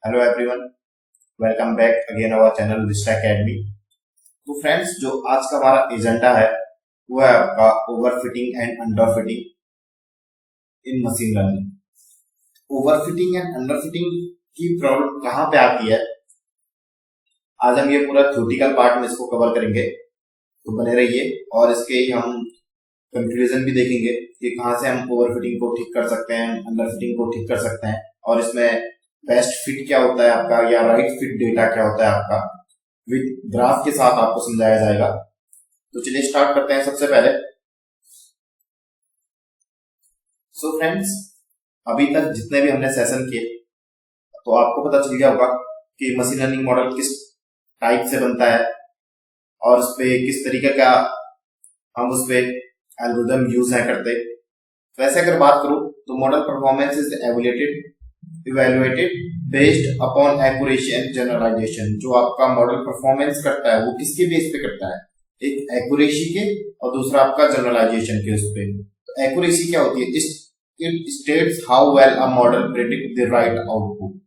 Hello everyone, welcome back again our channel Vista Academy. तो friends, जो आज का हमारा एजेंडा है वो है आपका overfitting and underfitting in machine learning. Overfitting and underfitting की प्रॉब्लम कहाँ पे आती है, आज हम ये पूरा थ्योरेटिकल पार्ट में इसको कवर करेंगे। तो बने रहिए और इसके हम कंक्लूजन भी देखेंगे कि कहाँ से हम ओवरफिटिंग को ठीक कर सकते हैं, अंडरफिटिंग को ठीक कर सकते हैं, और इसमें बेस्ट फिट क्या होता है आपका या राइट फिट डेटा क्या होता है आपका, विद ग्राफ के साथ आपको समझाया जाएगा। तो चलिए स्टार्ट करते हैं सबसे पहले। सो फ्रेंड्स, अभी तक जितने भी हमने सेशन किए तो आपको पता चल गया होगा कि मशीन लर्निंग मॉडल किस टाइप से बनता है और उस पे किस तरीके का हम उस पे एल्गोरिथम यूज है करते। वैसे अगर बात करूं तो model performance is evaluated based upon accuracy and generalisation. जो आपका मॉडल परफॉर्मेंस करता है वो किसके बेस पे करता है, एक एक्यूरेसी के और दूसरा आपका जनरलाइजेशन के उस पे। तो एक्यूरेसी क्या होती है, it states how well a model predict the right output.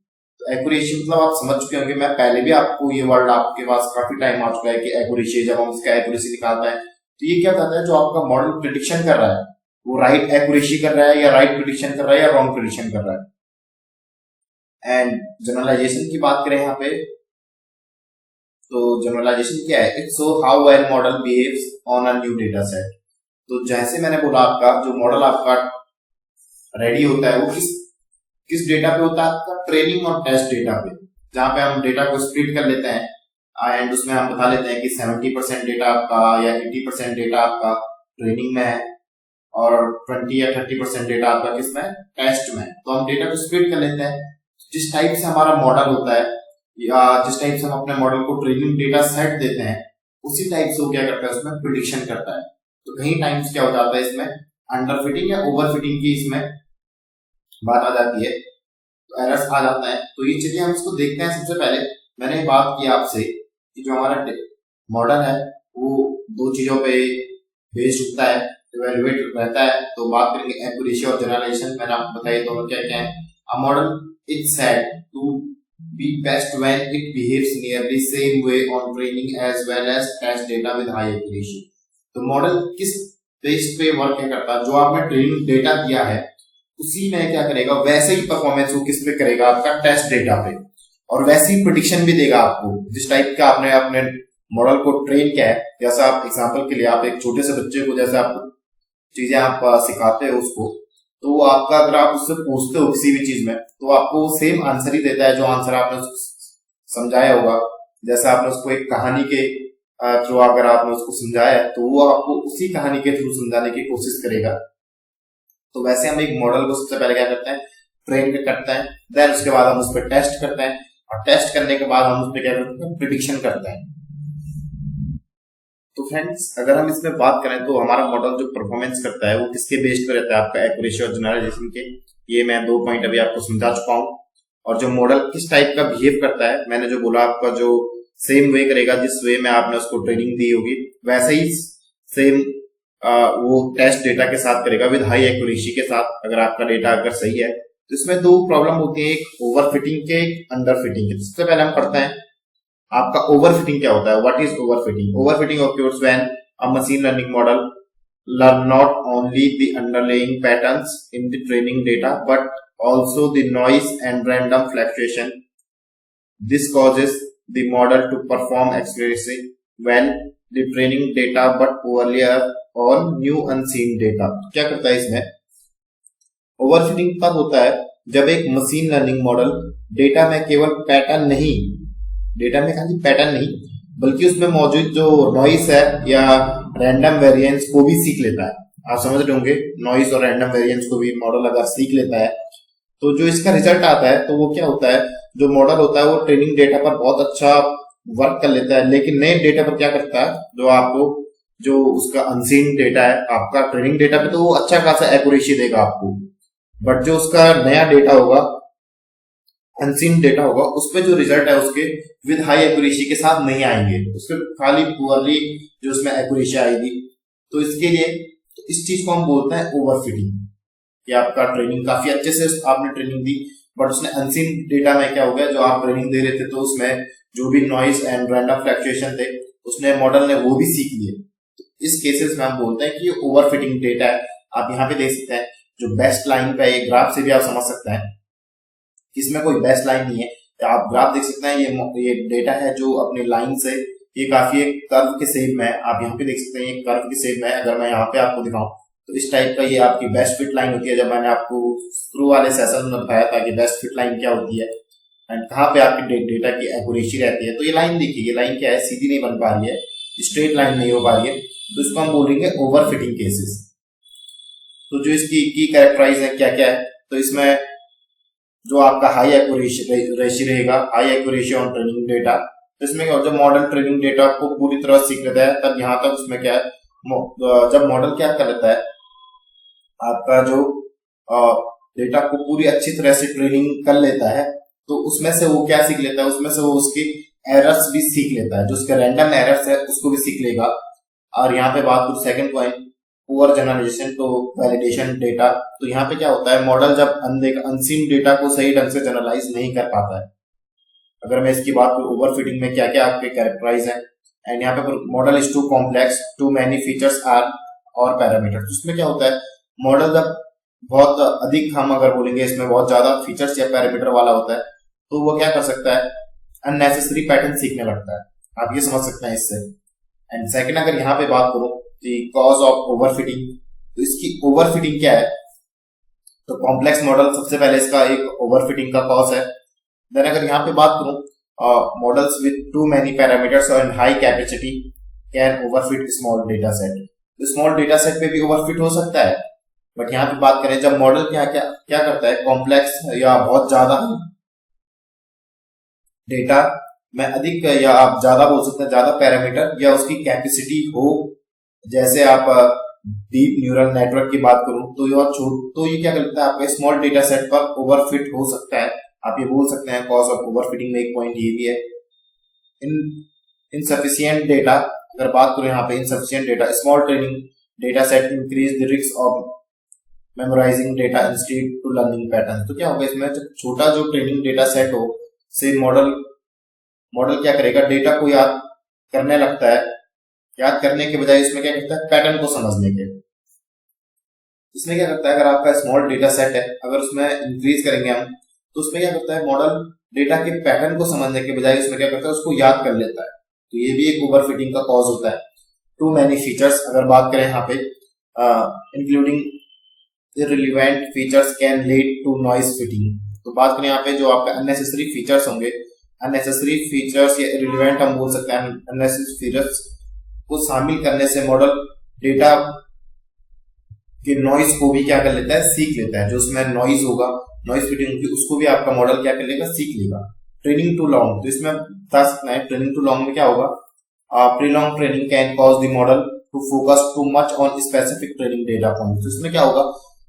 तो एक्यूरेसी मतलब आप समझ चुके होंगे, मैं पहले भी आपको ये वर्ड आपके पास काफी टाइम आ चुका है कि एक्यूरेसी, जब हम इसका एक्यूरेसी निकालते हैं तो ये क्या बताता है, जो आपका मॉडल प्रिडिक्शन कर रहा है वो राइट एक्यूरेसी कर रहा है या राइट प्रिडिक्शन कर रहा है या रॉन्ग प्रिडिक्शन कर रहा है। एंड जनरलाइजेशन की बात करें यहाँ पे, तो जनरलाइजेशन क्या है, it show how well model behaves on a new data set. तो जैसे मैंने बोला, आपका जो मॉडल आपका रेडी होता है वो किस किस डेटा पे होता है, आपका ट्रेनिंग और टेस्ट डेटा पे, जहां पे हम डेटा को स्प्लिट कर लेते हैं एंड उसमें हम बता लेते हैं कि 70% डेटा आपका या 80% डेटा आपका ट्रेनिंग में है और 20 या 30% डेटा आपका किसमें, टेस्ट में। तो हम डेटा को स्प्लिट कर लेते हैं। जिस टाइप से हमारा मॉडल होता है या जिस टाइप से हम अपने मॉडल को ट्रेनिंग डेटा सेट देते हैं, उसी टाइप से वो क्या करता है, उसमें प्रिडिक्शन करता है। तो कहीं टाइम्स क्या हो जाता है, इसमें अंडरफिटिंग या ओवरफिटिंग की इसमें बात आ जाती है, तो एरर्स आ जाता है। तो ये चलिए हम इसको देखते हैं। सबसे पहले मैंने बात की आपसे कि जो हमारा मॉडल है वो दो चीजों पे बेस्ड होता है, इवेलुएट रहता है। तो बात करेंगे एक्यूरेसी और जनरलाइजेशन। मैंने आपको बताया दोनों क्या क्या है। A model is said to be best when it behaves nearly same way on training as well as test data with high accuracy. तो मॉडल किस बेस पे वर्क करता है, जो आपने ट्रेनिंग डेटा दिया है उसी में क्या करेगा, वैसे ही परफॉर्मेंस वो किस पे करेगा, आपका टेस्ट डेटा पे, और वैसी ही प्रेडिक्शन भी देगा आपको जिस टाइप का आपने अपने मॉडल को ट्रेन किया है। जैसा आप एग्जांपल के लिए आप एक छोटे से बच्चे को जैसे आप चीजें आप सिखाते हो उसको, तो वो आपका अगर आप उससे पूछते हो किसी भी चीज में तो आपको वो सेम आंसर ही देता है जो आंसर आपने समझाया होगा। जैसे आपने उसको एक कहानी के थ्रू अगर आपने उसको समझाया तो वो आपको उसी कहानी के थ्रू समझाने की कोशिश करेगा। तो वैसे हम एक मॉडल को सबसे पहले क्या करते हैं, ट्रेन करते हैं, देन उसके बाद हम उस पर टेस्ट करते हैं, और टेस्ट करने के बाद हम उस पर क्या करते हैं, प्रिडिक्शन करते हैं। तो फ्रेंड्स, अगर हम इसमें बात करें तो हमारा मॉडल जो परफॉर्मेंस करता है वो किसके बेस्ड पे रहता है, आपका एक्यूरेसी और जनरलाइजेशन के। ये मैं 2 पॉइंट अभी आपको समझा चुका हूँ। और जो मॉडल किस टाइप का बिहेव करता है, मैंने जो बोला, आपका जो सेम वे करेगा जिस वे में आपने उसको ट्रेनिंग दी होगी, वैसे ही सेम वो टेस्ट डेटा के साथ करेगा विद हाई एक्यूरेसी के साथ, अगर आपका डेटा अगर सही है। तो इसमें 2 प्रॉब्लम होती है, एक ओवर फिटिंग के, एक अंडर फिटिंग के। सबसे पहले हम पढ़ते हैं आपका ओवरफिटिंग क्या होता है। What is overfitting? Overfitting occurs when a machine learning model learn not only the underlying patterns in the training data but also the noise and random fluctuation. This causes the model to perform accurately well the training data but poorly on new unseen data. क्या करता है इसमें, overfitting तब होता है जब एक machine learning model data में केवल पैटर्न नहीं, डेटा में खाली पैटर्न नहीं बल्कि उसमें मौजूद जो नॉइस है या रैंडम वेरिएंस को भी सीख लेता है। आप समझ रहे होंगे, नॉइस और रैंडम वेरिएंस को भी मॉडल अगर सीख लेता है तो जो इसका रिजल्ट आता है, तो वो क्या होता है, जो मॉडल होता है वो ट्रेनिंग डेटा पर बहुत अच्छा वर्क कर लेता है, लेकिन नए डेटा पर क्या करता है, जो आपको जो उसका अनसीन डेटा है आपका ट्रेनिंग डेटा पे, तो वो अच्छा खासा एक्यूरेसी देगा आपको, बट जो उसका नया डेटा होगा, अनसीन डेटा होगा, उस पे जो रिजल्ट है उसके विद हाई एक्यूरेसी के साथ नहीं आएंगे, उसके खाली पुअरली जो उसमें एक्यूरेसी आएगी। तो इसके लिए इस चीज को हम बोलते हैं ओवरफिटिंग, कि आपका ट्रेनिंग काफी अच्छे से आपने ट्रेनिंग दी बट उसने अनसीन डेटा में क्या हो गया, जो आप ट्रेनिंग दे रहे थे तो उसमें जो भी नॉइज एंड रैंडम फ्लक्चुएशन थे उसने मॉडल ने वो भी सीख लिए। तो इस केसेस में हम बोलते हैं कि ये ओवरफिटिंग डेटा है। आप यहाँ पे देख सकते हैं जो बेस्ट लाइन पे है, ग्राफ से भी आप समझ सकते हैं इसमें कोई बेस्ट लाइन नहीं है। तो आप ग्राफ देख सकते हैं, ये डेटा है जो अपनी लाइन से ये काफी एक कर्व के शेप में है। आप यहाँ पे देख सकते हैं ये कर्व के शेप में है। अगर मैं यहाँ पे आपको दिखाऊं तो इस टाइप का ये आपकी बेस्ट फिट लाइन होती है। जब मैंने आपको शुरू वाले सेशन में बताया था कि बेस्ट फिट लाइन क्या होती है एंड कहाँ पे आपकी डेटा की एक्यूरेसी रहती है, तो ये लाइन देखिए, ये लाइन क्या है, सीधी नहीं बन पा रही है, स्ट्रेट लाइन नहीं हो पा रही है, तो इसको हम बोलेंगे ओवर फिटिंग केसेस। तो जो इसकी की कैरेक्टराइज है क्या क्या है, तो इसमें जो आपका हाई एक्यूरेसी रहेगा, high accuracy on training data. तो इसमें क्या, जब मॉडल ट्रेनिंग डेटा को पूरी तरह सीख लेता है तब यहाँ तक उसमें क्या है, जब मॉडल क्या कर लेता है, आपका जो डेटा को पूरी अच्छी तरह से ट्रेनिंग कर लेता है, तो उसमें से वो क्या सीख लेता है, उसमें से वो उसकी एरर्स भी सीख लेता है, जो उसके रैंडम एरर्स है उसको भी सीख लेगा। और यहाँ पे बात करूँ second point, poor generalisation to validation data. तो यहाँ पे क्या होता है, मॉडल जब अनसीन डेटा को सही ढंग से जनरलाइज नहीं कर पाता है। अगर मैं इसकी बात करूँ ओवरफिटिंग में क्या क्या आपके कैरेक्टराइज है, एंड यहाँ पे model is too complex, too many features are और पैरामीटर्स। उसमें क्या होता है, मॉडल जब बहुत अधिक, हम अगर बोलेंगे इसमें बहुत ज्यादा फीचर्स या पैरामीटर वाला होता है, तो वो क्या कर सकता है, अननेसेसरी पैटर्न सीखने लगता है। आप ये समझ सकते हैं इससे। एंड सेकंड, अगर यहाँ पे बात करूं कि कॉज ऑफ ओवरफिटिंग, तो इसकी ओवरफिटिंग क्या है, तो कॉम्प्लेक्स मॉडल सबसे पहले इसका एक ओवरफिटिंग का कॉज है। देन अगर यहाँ पे बात करूं, models with two many parameters and high capacity can overfit small data set. Small data set पे भी ओवरफिट हो सकता है, बट यहाँ पे बात करें जब मॉडल क्या क्या क्या करता है, कॉम्प्लेक्स या बहुत ज्यादा डेटा में अधिक, या आप ज्यादा बोल सकते हैं ज्यादा पैरामीटर या उसकी कैपेसिटी हो, जैसे आप डीप न्यूरल नेटवर्क की बात करूं तो ये क्या करता है, आपका स्मॉल डेटा सेट पर ओवरफिट हो सकता है। आप ये बोल सकते हैं कॉज ऑफ ओवरफिटिंग में एक पॉइंट ये भी है। इनसफिशिएंट डेटा, अगर बात करें यहाँ पे insufficient data, small training data set increase the risk of memorising data instead to learning pattern. तो क्या होगा इसमें, जब छोटा जो ट्रेनिंग डेटा सेट हो से मॉडल क्या करेगा, डेटा को याद करने लगता है, याद करने के बजाय इसमें क्या करता है, पैटर्न को समझने के। इसमें क्या करता है, अगर आपका स्मॉल डेटा सेट है, अगर उसमें इंक्रीज करेंगे हम, तो उसमें क्या करता है, मॉडल डेटा के पैटर्न को समझने के बजाय उसमें क्या करता है, उसको याद कर लेता है। तो ये भी एक ओवरफिटिंग का कॉज होता है। टू मैनी फीचर्स, अगर बात करें यहाँ पे including irrelevant features can lead to noise fitting. तो बात करें यहाँ पे जो आपका अननेसेसरी फीचर्स होंगे, अननेसेसरी फीचर्स या इररिलेवेंट हम बोल सकते हैं, अननेसेसरी फीचर्स को शामिल करने से मॉडल डेटा के नॉइज को भी क्या कर लेता है, सीख लेता है। जो उसमें नॉइज होगा, नॉइज फिटिंग होगी, उसको भी आपका मॉडल क्या कर लेगा, सीख लेगा। ट्रेनिंग टू लॉन्ग, तो इसमें बता सकते हैं ट्रेनिंग टू लॉन्ग में क्या होगा, prolong training can cause the model to focus too much on specific training data point. तो इसमें क्या होगा,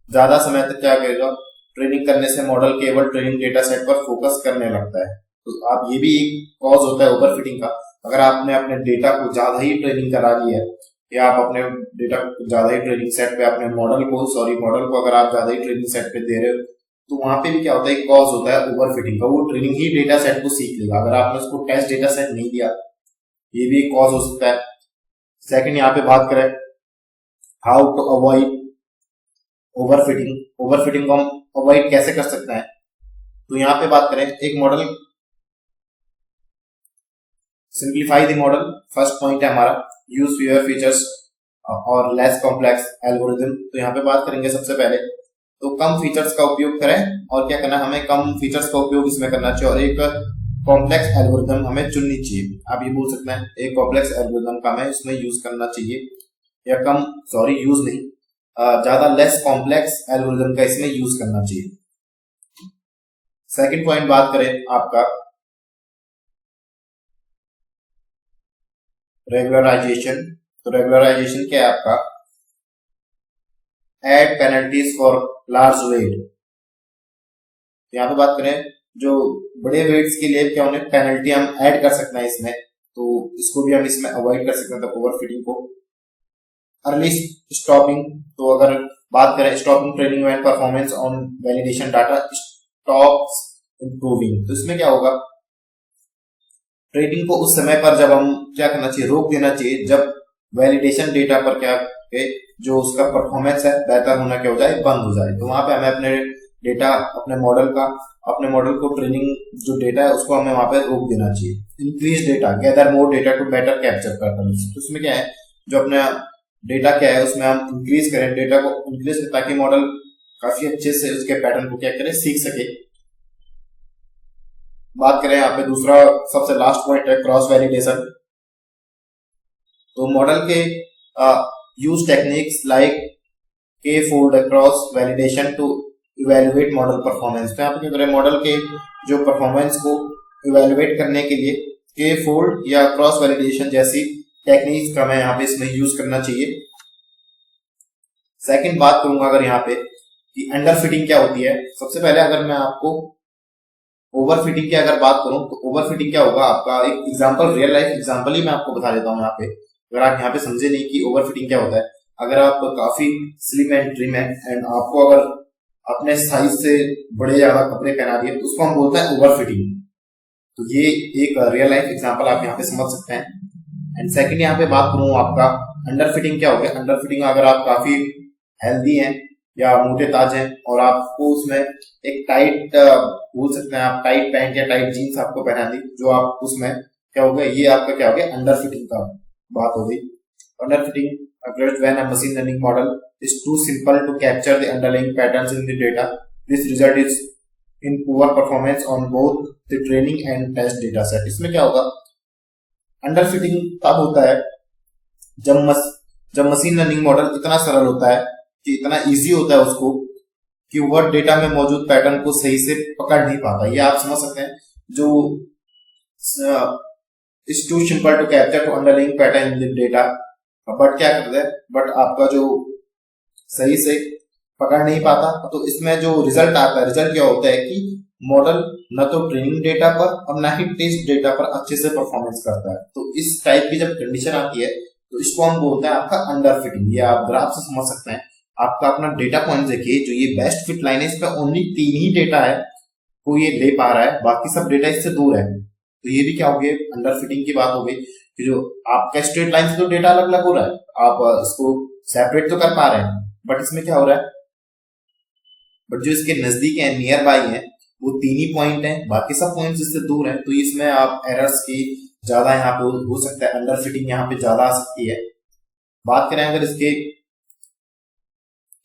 ज्यादा समय तक क्या करेगा, ट्रेनिंग करने से मॉडल केवल ट्रेनिंग डेटा सेट पर फोकस करने लगता है। तो आप ये भी एक कॉज होता है ओवरफिटिंग का। अगर आपने अपने डेटा को ज्यादा ही ट्रेनिंग करा ली है, या आप अपने डेटा को ज्यादा ही ट्रेनिंग सेट पे, अपने मॉडल को अगर आप ज्यादा ही ट्रेनिंग सेट पे दे रहे हो, तो वहां पे भी क्या होता है, एक कॉज होता है ओवरफिटिंग का। वो ट्रेनिंग ही डेटा सेट को सीख लेगा, अगर आपने उसको टेस्ट डेटा सेट नहीं दिया, ये भी एक कॉज हो सकता है। सेकंड, यहाँ पे बात करें how to avoid overfitting, overfitting को हम अवॉइड कैसे कर सकते हैं। तो यहाँ पे बात करें, एक model simplify the model, first point है हमारा, यूज फ्यूअर फीचर्स और लेस कॉम्प्लेक्स एल्गोरिथम। तो यहाँ पे बात करेंगे सबसे पहले, तो कम फीचर्स का उपयोग करें, और क्या करना, हमें कम फीचर्स का उपयोग इसमें करना चाहिए, और एक कॉम्प्लेक्स एल्गोरिथम हमें चुननी चाहिए। आप ये बोल सकते हैं एक कॉम्प्लेक्स एल्गोरिथम का हमें इसमें यूज करना चाहिए, या यूज नहीं, ज्यादा लेस कॉम्प्लेक्स एल्गोरिथम का इसमें यूज करना चाहिए। सेकंड पॉइंट बात करें आपका रेगुलराइजेशन। तो रेगुलराइजेशन क्या है आपका, add penalties for large weight. यहाँ पे बात करें जो बड़े वेट्स के लिए क्या उन्हें पेनल्टी हम ऐड कर सकते हैं इसमें, तो इसको भी हम इसमें अवॉइड कर सकते हैं, तो ओवरफिटिंग को। अर्ली स्टॉपिंग, तो अगर बात करें stopping training and performance on validation data, stops improving. तो इसमें क्या होगा, ट्रेनिंग को उस समय पर जब हम क्या करना चाहिए, रोक देना चाहिए जब वैलिडेशन डेटा पर क्या के जो उसका परफॉर्मेंस है बेहतर होना क्या हो जाए, बंद हो जाए। तो वहां पे हमें अपने डेटा, अपने मॉडल को ट्रेनिंग जो डेटा है उसको हमें वहां पे रोक देना चाहिए। Increase data, gather more data to better capture performance. तो उसमें क्या है, जो अपना डेटा क्या है उसमें हम इंक्रीज करें, डेटा को इंक्रीज करें ताकि मॉडल काफी अच्छे से उसके पैटर्न को क्या करे, सीख सके। बात करें यहाँ पे दूसरा सबसे लास्ट पॉइंट है क्रॉस वैलिडेशन। तो मॉडल के use techniques like K fold cross validation to evaluate model performance. तो यहाँ पे क्या करें, मॉडल के जो परफॉर्मेंस को इवेलुएट करने के लिए के फोल्ड या क्रॉस वैलिडेशन जैसी टेक्निक्स का मैं यहाँ पे इसमें यूज करना चाहिए। सेकंड बात करूंगा अगर यहाँ पे कि अंडर फिटिंग क्या होती है। सबसे पहले अगर मैं आपको ओवर फिटिंग की अगर बात करूं तो ओवर फिटिंग क्या होगा, आपका एक एग्जांपल, रियल लाइफ एग्जांपल ही मैं आपको बता देता हूं यहाँ पे, अगर आप यहाँ पे समझे नहीं कि ओवर फिटिंग क्या होता है। अगर आप काफी स्लिम एंड ट्रिम है एंड आपको अगर अपने साइज से बड़े ज्यादा कपड़े पहना दिए तो उसको हम बोलते हैं ओवर फिटिंग। तो ये एक रियल लाइफ एग्जांपल आप यहाँ पे समझ सकते हैं। एंड सेकंड यहाँ पे बात करूं आपका अंडर फिटिंग क्या हो गया। अंडर फिटिंग अगर आप काफी हेल्दी हैं या मोटे ताज हैं और आपको उसमें एक टाइट, बोल सकते हैं आप टाइट पैंट या टाइट जीन्स आपको पहना दी, जो आप उसमें क्या हो गया, ये आपका क्या हो गया, अंडर फिटिंग का बात हो गई। Under fitting occurs when a machine learning model is too simple to capture the underlying patterns in the data. This result is in poor performance on both the training and test data set. इसमें क्या होगा, under fitting तब होता है जब machine learning model इतना सरल होता है कि इतना इजी होता है उसको कि वह डेटा में मौजूद पैटर्न को सही से पकड़ नहीं पाता। ये आप समझ सकते हैं, जो is too simple to capture to underlying pattern in the data, but क्या करता है, बट आपका जो सही से पकड़ नहीं पाता। तो इसमें जो रिजल्ट आता है, रिजल्ट क्या होता है कि मॉडल न तो ट्रेनिंग डेटा पर और न ही टेस्ट डेटा पर अच्छे से परफॉर्मेंस करता है। तो इस टाइप की जब कंडीशन आती है तो इसको हम बोलते हैं आपका अंडर फिटिंग। ये आप ग्राफ से समझ सकते हैं। आपका अपना डेटा पॉइंट देखिए, जो ये बेस्ट फिट लाइन है इसमें ओनली 3 ही डेटा है वो ये ले पा रहा है, बाकी सब डेटा इससे दूर है। तो ये भी क्या हो गया, अंडर फिटिंग की बात हो गई कि जो आपका स्ट्रेट लाइन से तो डेटा अलग अलग हो रहा है, आप इसको सेपरेट तो कर पा रहे हैं, बट इसमें क्या हो रहा है, बट जो इसके नजदीक है, नियर बाई है, वो 3 ही पॉइंट है, बाकी सब पॉइंट्स इससे दूर है। तो इसमें आप एरर्स की ज्यादा यहाँ पे हो सकता है, अंडर फिटिंग यहाँ पे ज्यादा आ सकती है। बात करें अगर इसके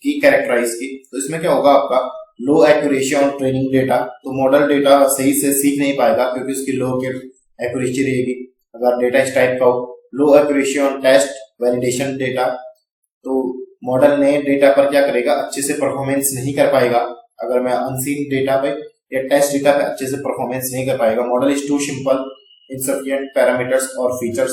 की कैरेक्टराइज की, तो इसमें क्या होगा, आपका लो एक्यूरेसी ऑन ट्रेनिंग डेटा। तो मॉडल डेटा सही से सीख नहीं पाएगा क्योंकि उसकी लो एक्यूरेसी रहेगी अगर डेटा इस टाइप का हो। Low accuracy on test validation data, तो मॉडल नए डेटा पर क्या करेगा, अच्छे से परफॉर्मेंस नहीं कर पाएगा। अगर मैं अनसीन डेटा पे या टेस्ट डेटा पे अच्छे से परफॉर्मेंस नहीं कर पाएगा। Model is too simple insufficient parameters और फीचर्स।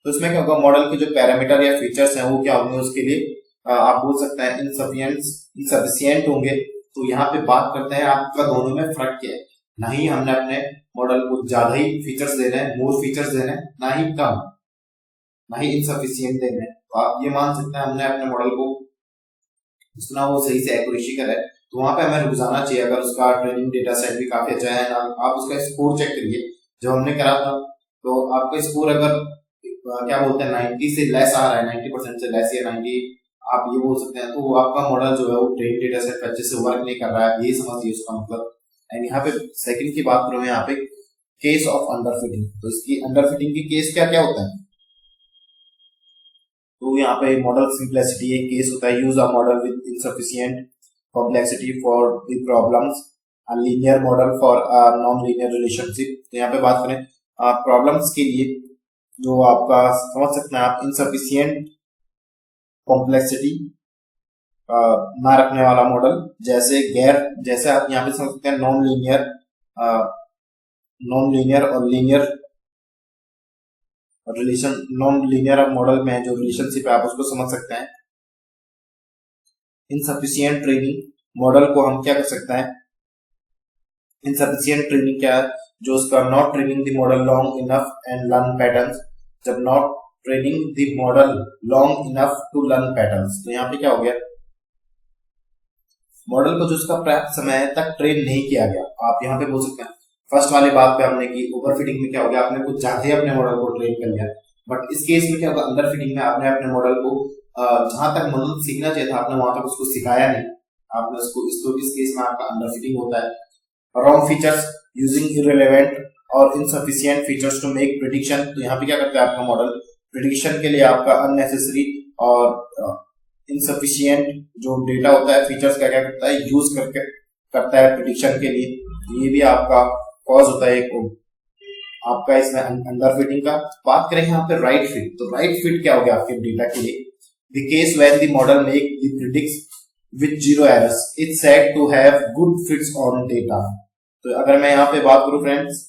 तो इसमें क्या होगा, मॉडल के जो पैरामीटर या फीचर्स हैं वो क्या होंगे, उसके लिए आप बोल सकते हैं इनसफिशिएंट होंगे। तो यहाँ पे बात करते हैं आपका दोनों में फर्क क्या है। ना ही हमने अपने मॉडल को ज्यादा ही फीचर्स देने हैं, मोर फीचर्स देने हैं, ना ही कम, ना ही इनसफिशिएंट देने हैं। तो आप ये मान सकते हैं हमने अपने मॉडल को जितना वो सही से एक्यूरेसी करे तो वहां पे हमें रुक जाना चाहिए। अगर उसका ट्रेनिंग डेटा सेट भी काफी अच्छा है, आप उसका स्कोर चेक करिए। जब हमने करा था तो आपका स्कोर अगर क्या बोलते हैं 90 से लेस आ रहा है, 90% से लेस या 90 आप ये बोल सकते हैं, तो वो आपका मॉडल जो है वो ट्रेन डेटा सेट अच्छे से वर्क नहीं कर रहा है, यही समझिए उसका मतलब। एंड यहाँ पे सेकंड की बात करूँ, यहाँ पे केस ऑफ अंडर फिटिंग। तो इसकी अंडर फिटिंग की केस क्या क्या होता है, तो यहाँ पे मॉडल सिंप्लिसिटी एक केस होता है, use a model with insufficient complexity for the problems, a linear model for a non linear relationship. तो यहाँ पे बात करें प्रॉब्लम्स के लिए, जो आपका समझ सकते हैं आप, इनसफिशिएंट कॉम्प्लेक्सिटी ना रखने वाला मॉडल, जैसे आप यहाँ पे समझ सकते हैं नॉन लीनियर और linear relation. Non linear model में जो रिलेशनशिप है आप उसको समझ सकते हैं। इनसफिशिएंट ट्रेनिंग मॉडल को हम क्या कर सकते हैं, इनसफिशिएंट ट्रेनिंग क्या है, जो उसका not training the model long enough and learn patterns. जब not training the model long enough to learn patterns, तो यहाँ पे क्या हो गया, मॉडल को जो उसका पर्याप्त समय तक ट्रेन नहीं किया गया। आप यहाँ पे बोल सकते हैं फर्स्ट वाली बात पे हमने की ओवरफिटिंग में क्या हो गया, आपने कुछ ज्यादा ही अपने मॉडल को ट्रेन कर लिया। बट इस केस में क्या होगा, अंडर फिटिंग में आपने अपने मॉडल को जहां तक मॉडल सीखना चाहिए था आपने वहां तक उसको सिखाया नहीं, आपने उसको इस केस में आपका अंडर फिटिंग होता है। रॉन्ग फीचर्स यूजिंग इररिलेवेंट और insufficient features to make prediction, तो यहाँ पे क्या करता है आपका मॉडल प्रेडिक्शन के लिए आपका अननेसेसरी और इनसफिशिएंट जो डेटा होता है फीचर्स का क्या करता है यूज करके करता है प्रेडिक्शन के लिए, ये भी आपका कॉज होता है एक आपका इसमें अंडर फिटिंग का। बात करें यहाँ पे राइट फिट, तो राइट फिट क्या हो गया आपके डेटा के लिए, the case when the model make the predicts with zero errors it's said to have good fits on data. तो अगर मैं यहाँ पे बात करूं फ्रेंड्स,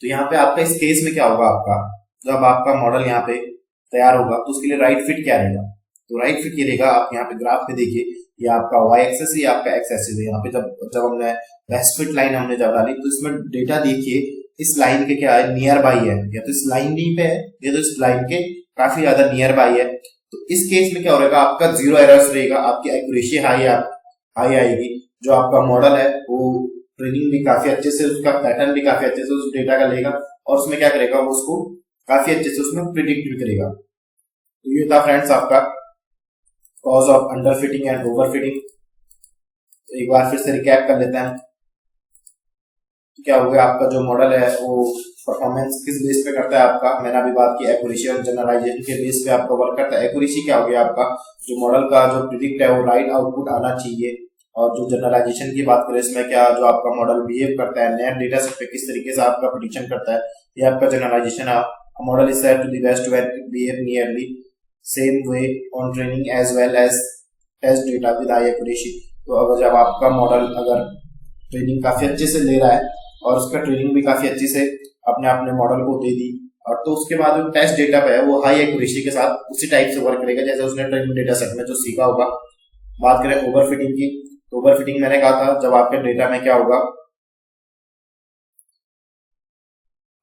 तो यहाँ पे आपका इस केस में क्या होगा, आपका जब आपका मॉडल यहाँ पे तैयार होगा तो उसके लिए राइट फिट क्या रहेगा, तो राइट फिट ये रहेगा, आप यहाँ पे ग्राफ में देखिए ये आपका वाई एक्सेस या आपका एक्स एक्सेस है। यहाँ पे जब हमने बेस्ट फिट लाइन हमने जब डाली तो इसमें डेटा देखिए इस लाइन के क्या है, नियर बाई है, या तो इस लाइन पे है या तो इस लाइन के काफी ज्यादा नियर बाई है। तो इस केस में क्या हो रहेगा, आपका जीरो एरर्स रहेगा, आपकी एक्यूरेसी हाई आएगी, जो आपका मॉडल है वो ट्रेनिंग भी काफी अच्छे से, उसका पैटर्न भी काफी अच्छे से उस डेटा का लेगा और उसमें क्या करेगा वो उसको काफी अच्छे से उसमें प्रिडिक्ट भी करेगा। तो ये था फ्रेंड्स आपका cause of under fitting and over fitting. तो एक बार फिर से रिकैप कर लेते हैं, क्या हो गया आपका जो मॉडल है वो परफॉर्मेंस किस बेस पे करता है आपका, मैंने अभी बात की एक्यूरेसी और जनरलाइजेशन के बेस पे आपका वर्क करता है। एक्यूरेसी क्या हो गया आपका, जो मॉडल का जो प्रिडिक्ट है वो राइट आउटपुट आना चाहिए, और जो जनरलाइजेशन की बात करें इसमें क्या जो आपका मॉडल बिहेव करता है नया डेटा सेट पे किस तरीके से आपका प्रेडिक्शन करता है, ये आपका जनरलाइजेशन है। Model is said to be best when it behave nearly same way on training as well as test data with high accuracy. तो अगर जब आपका मॉडल अगर ट्रेनिंग काफी अच्छे से ले रहा है और उसका ट्रेनिंग भी काफी अच्छी से अपने अपने मॉडल को दे दी, और तो उसके बाद जो टेस्ट डेटा पे है वो हाई एक्यूरेसी के साथ उसी टाइप से वर्क करेगा जैसे उसने ट्रेनिंग डेटा सेट में जो सीखा होगा। बात करें ओवर फिटिंग की, तो ओवर फिटिंग मैंने कहा था जब आपके डेटा में क्या होगा,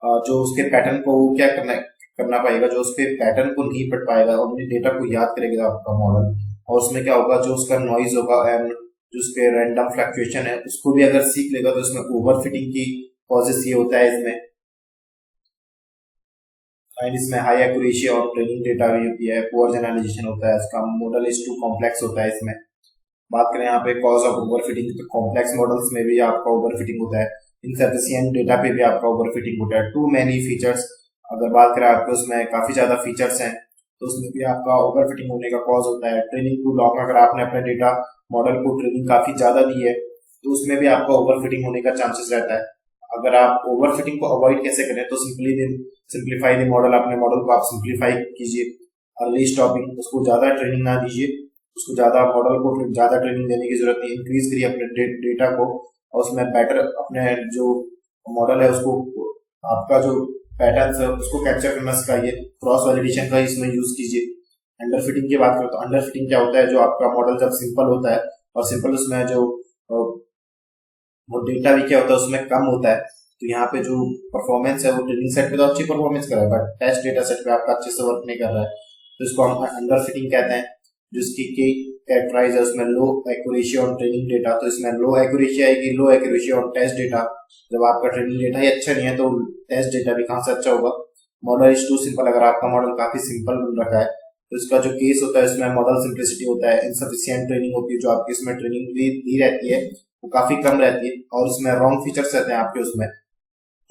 जो उसके पैटर्न को क्या करना पाएगा, जो उसके पैटर्न को नहीं पढ़ पाएगा और अपने डेटा को याद करेगा आपका मॉडल, और उसमें क्या होगा जो उसका नॉइज होगा एंड जो उसके रैंडम फ्लक्चुएशन है उसको भी अगर सीख लेगा तो इसमें ओवर फिटिंग की कॉजेस ये होता है इसमें। एंड इसमें हाई एक्यूरेसी और ट्रेनिंग डेटा भी होती है, पुअर जनरलाइजेशन होता है, इसका मॉडल इज टू कॉम्प्लेक्स होता है इसमें। बात करें यहाँ पे कॉज ऑफ ओवर फिटिंग, तो कॉम्प्लेक्स मॉडल्स में भी आपका ओवर फिटिंग होता है, इनसफिशिएंट डेटा पे भी आपका ओवर फिटिंग होता है, टू मैनी फीचर्स, अगर बात करें आपके उसमें काफी ज्यादा फीचर्स हैं तो उसमें भी आपका ओवर फिटिंग होने का कॉज होता है। ट्रेनिंग टू लॉन्ग, अगर आपने अपने डेटा मॉडल को ट्रेनिंग काफी ज्यादा दी है तो उसमें भी आपका ओवर फिटिंग होने का चांसेस रहता है। अगर आप ओवर फिटिंग को अवॉइड कैसे करें, तो सिंप्लीफाई द मॉडल, अपने मॉडल को आप सिंप्लीफाई कीजिए, अर्ली स्टॉपिंग, उसको ज्यादा ट्रेनिंग ना दीजिए, उसको ज्यादा मॉडल को ज्यादा ट्रेनिंग देने की जरूरत नहीं, इंक्रीज करिए अपने डेटा को और उसमें बेटर अपने जो मॉडल है उसको आपका जो पैटर्न है उसको कैप्चर करना सिखाइए, क्रॉस वैलिडेशन का इसमें यूज कीजिए। अंडर फिटिंग की बात करें तो अंडर फिटिंग क्या होता है, जो आपका मॉडल जब सिंपल होता है और सिंपल उसमें जो वो डेटा भी क्या होता है उसमें कम होता है, तो यहाँ पे जो परफॉर्मेंस है वो ट्रेनिंग सेट पे तो अच्छी परफॉर्मेंस कर रहा है बट टेस्ट डेटा सेट पे आपका अच्छे से वर्क नहीं कर रहा है, तो इसको हम अंडर फिटिंग कहते हैं। जिसकी की कैरेक्टराइज है उसमें लो एक्यूरेसी ऑन ट्रेनिंग डेटा, तो इसमें लो एक्यूरेसी आएगी, लो एक्यूरेसी ऑन टेस्ट डेटा, जब आपका ट्रेनिंग डेटा ही अच्छा नहीं है तो टेस्ट डेटा भी कहाँ से अच्छा होगा। मॉडल इज टू सिंपल, अगर आपका मॉडल काफी सिंपल बन रखा है तो इसका जो केस होता है इसमें मॉडल सिंप्लिसिटी होता है, इनसफिशिएंट ट्रेनिंग होती है, जो आपकी इसमें ट्रेनिंग दी रहती है वो काफी कम रहती है और उसमें रॉन्ग फीचर्स रहते हैं आपके उसमें।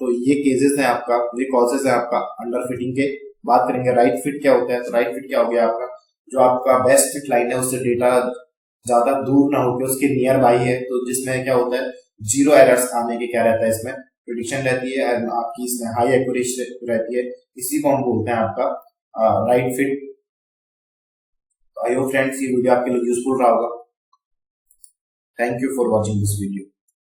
तो ये केसेस हैं आपका, ये कॉजेस है आपका अंडर फिटिंग के। बात करेंगे राइट फिट क्या होता है, तो राइट फिट क्या हो गया आपका, जो आपका बेस्ट फिट लाइन है उससे डेटा ज्यादा दूर ना होकर उसके नियर बाई है, तो जिसमें क्या होता है जीरो एरर्स आने के क्या रहता है इसमें प्रिडिक्शन रहती है, आपकी इसमें हाई एक्यूरेसी रहती है, इसी को हम बोलते हैं आपका right fit. I hope friends ये वीडियो आपके लिए यूजफुल रहा होगा। Thank you for watching this video.